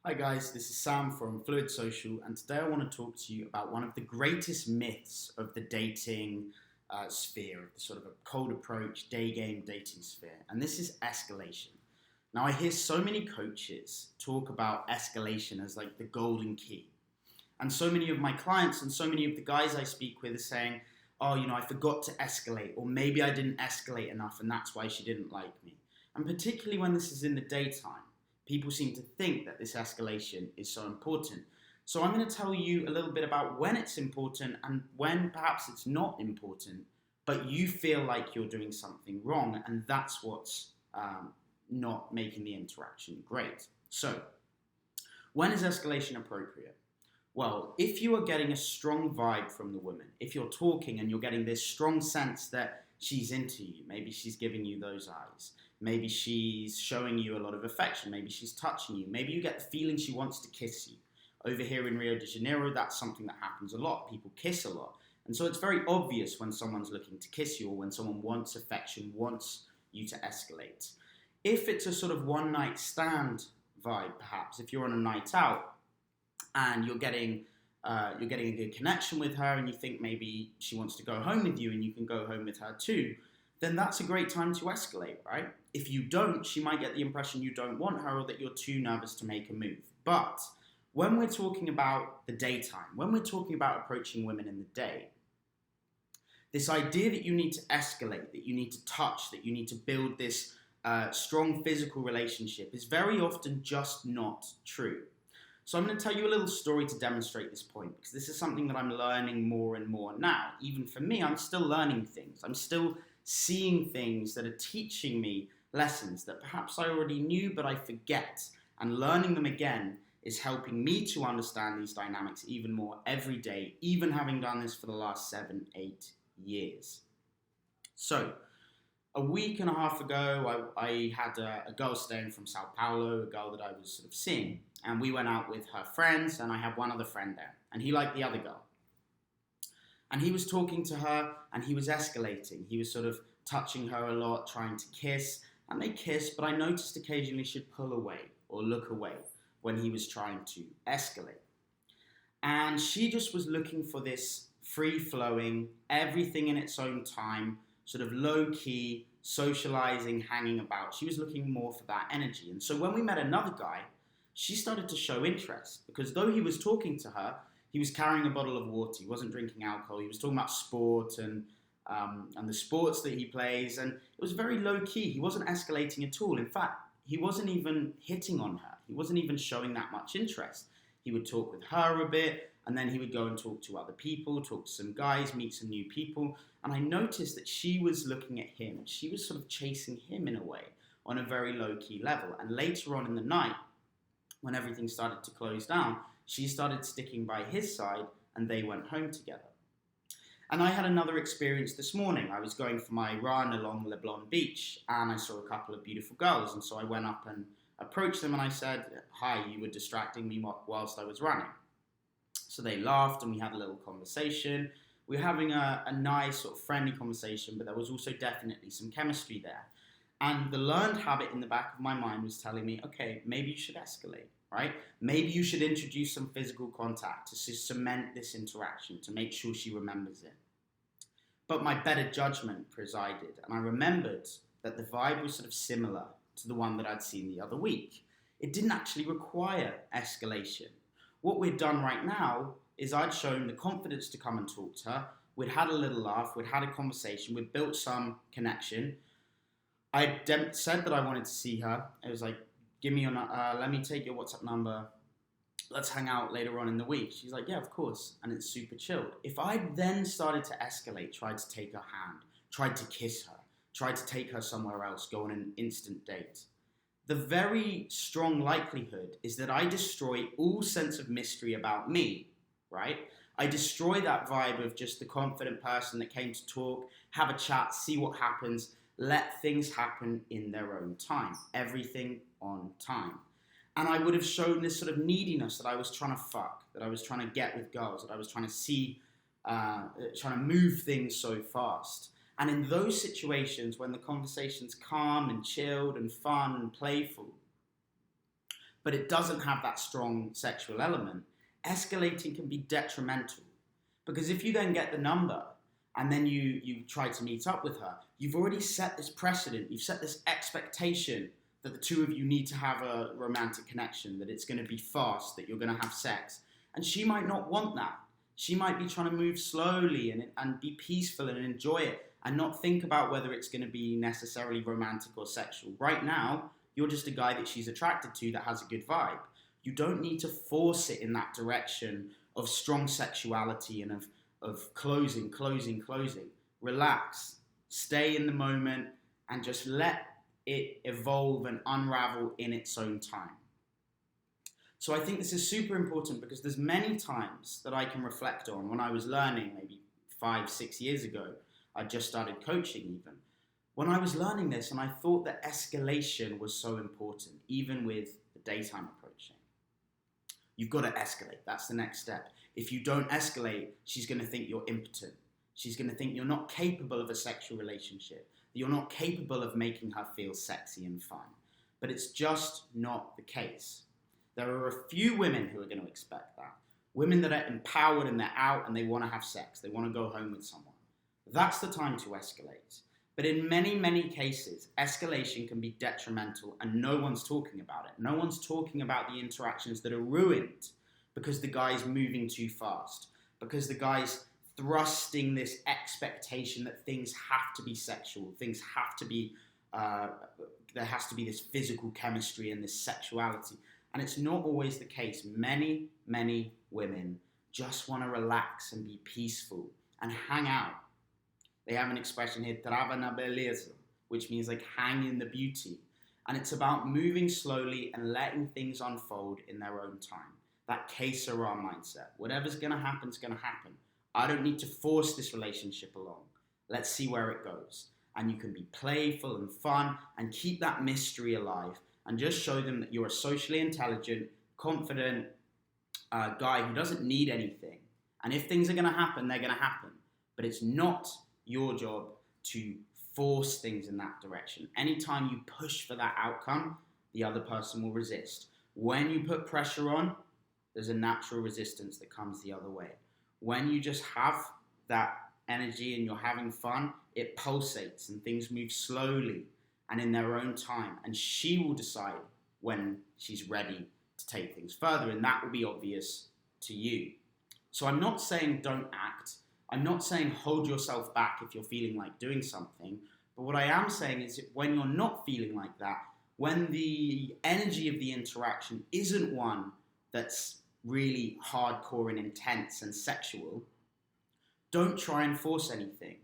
Hi guys, this is Sam from Fluid Social, and today I want to talk to you about one of the greatest myths of the dating sphere, of the sort of a cold approach, day game dating sphere, and this is escalation. Now, I hear so many coaches talk about escalation as like the golden key, and so many of my clients and so many of the guys I speak with are saying, oh, I forgot to escalate, or maybe I didn't escalate enough, and that's why she didn't like me. And particularly when this is in the daytime, people seem to think that this escalation is so important. So I'm going to tell you a little bit about when it's important and when perhaps it's not important, but you feel like you're doing something wrong, and that's what's not making the interaction great. So, when is escalation appropriate? Well, if you are getting a strong vibe from the woman, if you're talking and you're getting this strong sense that she's into you, maybe she's giving you those eyes, maybe she's showing you a lot of affection, maybe she's touching you, maybe you get the feeling she wants to kiss you. Over here in Rio de Janeiro, that's something that happens a lot. People kiss a lot. And so it's very obvious when someone's looking to kiss you or when someone wants affection, wants you to escalate. If it's a sort of one night stand vibe, perhaps, if you're on a night out and you're getting a good connection with her and you think maybe she wants to go home with you and you can go home with her too, then that's a great time to escalate, right? If you don't, she might get the impression you don't want her or that you're too nervous to make a move. But when we're talking about the daytime, when we're talking about approaching women in the day, this idea that you need to escalate, that you need to touch, that you need to build this strong physical relationship is very often just not true. So I'm going to tell you a little story to demonstrate this point, because this is something that I'm learning more and more now. Even for me, I'm still learning things. I'm still seeing things that are teaching me lessons that perhaps I already knew, but I forget. And learning them again is helping me to understand these dynamics even more every day, even having done this for the last 7-8 years. So, a week and a half ago, I had a girl staying from Sao Paulo, a girl that I was sort of seeing. And we went out with her friends, and I had one other friend there. And he liked the other girl. And he was talking to her, and he was escalating. He was sort of touching her a lot, trying to kiss. And they kissed, but I noticed occasionally she'd pull away or look away when he was trying to escalate. And she just was looking for this free-flowing, everything in its own time, sort of low-key, socializing, hanging about. She was looking more for that energy. And so when we met another guy, she started to show interest, because though he was talking to her, he was carrying a bottle of water. He wasn't drinking alcohol. He was talking about sport and the sports that he plays. And it was very low-key. He wasn't escalating at all. In fact, he wasn't even hitting on her. He wasn't even showing that much interest. He would talk with her a bit, and then he would go and talk to other people, talk to some guys, meet some new people. And I noticed that she was looking at him. She was sort of chasing him in a way on a very low-key level. And later on in the night, when everything started to close down, she started sticking by his side and they went home together. And I had another experience this morning. I was going for my run along Leblon Beach and I saw a couple of beautiful girls. And so I went up and approached them and I said, "Hi, you were distracting me whilst I was running." So they laughed and we had a little conversation. We were having a nice sort of friendly conversation, but there was also definitely some chemistry there. And the learned habit in the back of my mind was telling me, okay, maybe you should escalate, right? Maybe you should introduce some physical contact to cement this interaction, to make sure she remembers it. But my better judgment presided, and I remembered that the vibe was sort of similar to the one that I'd seen the other week. It didn't actually require escalation. What we'd done right now is I'd shown the confidence to come and talk to her. We'd had a little laugh, we'd had a conversation, we'd built some connection. I said that I wanted to see her. It was like, let me take your WhatsApp number. Let's hang out later on in the week. She's like, yeah, of course. And it's super chilled. If I then started to escalate, tried to take her hand, tried to kiss her, tried to take her somewhere else, go on an instant date, the very strong likelihood is that I destroy all sense of mystery about me, right? I destroy that vibe of just the confident person that came to talk, have a chat, see what happens, let things happen in their own time. Everything on time. And I would have shown this sort of neediness that I was trying to fuck, that I was trying to get with girls, that I was trying to see, trying to move things so fast. And in those situations, when the conversation's calm and chilled and fun and playful, but it doesn't have that strong sexual element, escalating can be detrimental. Because if you then get the number and then you try to meet up with her, you've already set this precedent, you've set this expectation that the two of you need to have a romantic connection, that it's going to be fast, that you're going to have sex. And she might not want that. She might be trying to move slowly and be peaceful and enjoy it and not think about whether it's going to be necessarily romantic or sexual. Right now, you're just a guy that she's attracted to that has a good vibe. You don't need to force it in that direction of strong sexuality and of closing. Relax, stay in the moment, and just let it evolve and unravel in its own time. So I think this is super important because there's many times that I can reflect on when I was learning maybe 5-6 years ago. I just started coaching even. When I was learning this and I thought that escalation was so important, even with the daytime approaching. You've got to escalate. That's the next step. If you don't escalate, she's going to think you're impotent. She's going to think you're not capable of a sexual relationship. That you're not capable of making her feel sexy and fun. But it's just not the case. There are a few women who are going to expect that. Women that are empowered and they're out and they want to have sex. They want to go home with someone. That's the time to escalate. But in many, many cases, escalation can be detrimental and no one's talking about it. No one's talking about the interactions that are ruined because the guy's moving too fast, because the guy's thrusting this expectation that things have to be sexual, things have to be, there has to be this physical chemistry and this sexuality. And it's not always the case. Many, many women just want to relax and be peaceful and hang out. They have an expression here, trava na beleza, which means like hang in the beauty. And it's about moving slowly and letting things unfold in their own time. That que sera mindset. Whatever's going to happen is going to happen. I don't need to force this relationship along. Let's see where it goes. And you can be playful and fun and keep that mystery alive and just show them that you're a socially intelligent, confident guy who doesn't need anything. And if things are going to happen, they're going to happen. But it's not your job to force things in that direction. Anytime you push for that outcome, the other person will resist. When you put pressure on, there's a natural resistance that comes the other way. When you just have that energy and you're having fun, it pulsates and things move slowly and in their own time. And she will decide when she's ready to take things further, and that will be obvious to you. So I'm not saying don't act. I'm not saying hold yourself back if you're feeling like doing something, but what I am saying is that when you're not feeling like that, when the energy of the interaction isn't one that's really hardcore and intense and sexual, don't try and force anything.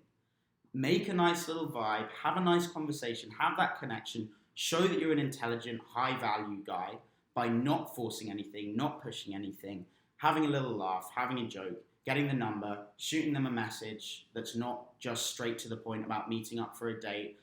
Make a nice little vibe, have a nice conversation, have that connection, show that you're an intelligent, high-value guy by not forcing anything, not pushing anything, having a little laugh, having a joke, getting the number, shooting them a message that's not just straight to the point about meeting up for a date,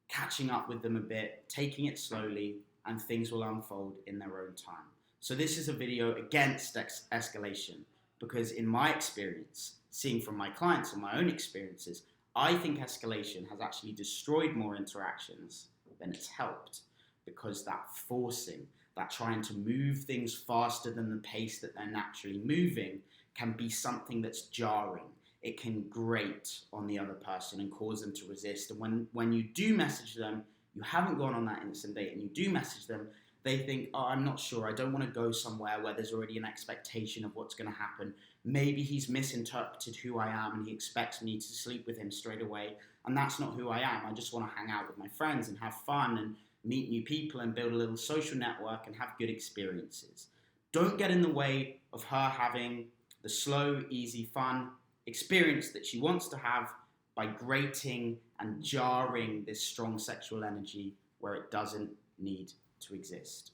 catching up with them a bit, taking it slowly, and things will unfold in their own time. So this is a video against escalation because in my experience, seeing from my clients and my own experiences, I think escalation has actually destroyed more interactions than it's helped because that forcing, that trying to move things faster than the pace that they're naturally moving can be something that's jarring. It can grate on the other person and cause them to resist. And when you do message them, you haven't gone on that instant date and you do message them, they think, oh, I'm not sure. I don't want to go somewhere where there's already an expectation of what's going to happen. Maybe he's misinterpreted who I am and he expects me to sleep with him straight away. And that's not who I am. I just want to hang out with my friends and have fun and meet new people and build a little social network and have good experiences. Don't get in the way of her having the slow, easy, fun experience that she wants to have by grating and jarring this strong sexual energy where it doesn't need to exist.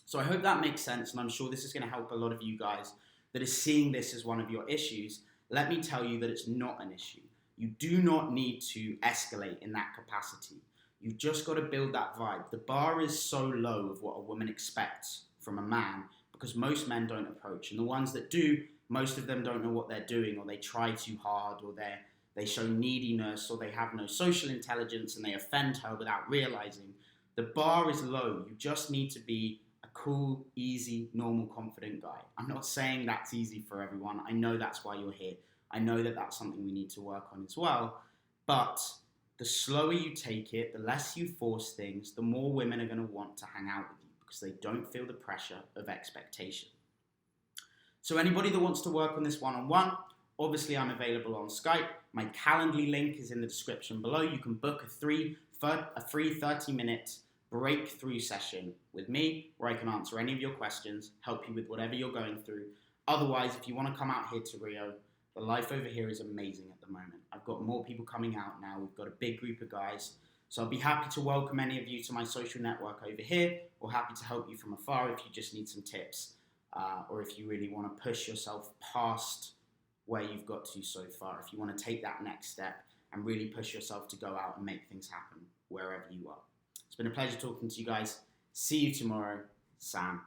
So I hope that makes sense, and I'm sure this is going to help a lot of you guys that are seeing this as one of your issues. Let me tell you that it's not an issue. You do not need to escalate in that capacity. You've just got to build that vibe. The bar is so low of what a woman expects from a man because most men don't approach, and the ones that do, most of them don't know what they're doing, or they try too hard, or they show neediness, or they have no social intelligence and they offend her without realizing. The bar is low. You just need to be a cool, easy, normal, confident guy. I'm not saying that's easy for everyone. I know that's why you're here. I know that that's something we need to work on as well. But the slower you take it, the less you force things, the more women are going to want to hang out with you because they don't feel the pressure of expectation. So anybody that wants to work on this one-on-one, obviously I'm available on Skype. My Calendly link is in the description below. You can book a free 30-minute breakthrough session with me where I can answer any of your questions, help you with whatever you're going through. Otherwise, if you want to come out here to Rio, the life over here is amazing at the moment. I've got more people coming out now. We've got a big group of guys. So I'll be happy to welcome any of you to my social network over here, or happy to help you from afar if you just need some tips, or if you really want to push yourself past where you've got to so far, if you want to take that next step and really push yourself to go out and make things happen wherever you are. It's been a pleasure talking to you guys. See you tomorrow. Sam.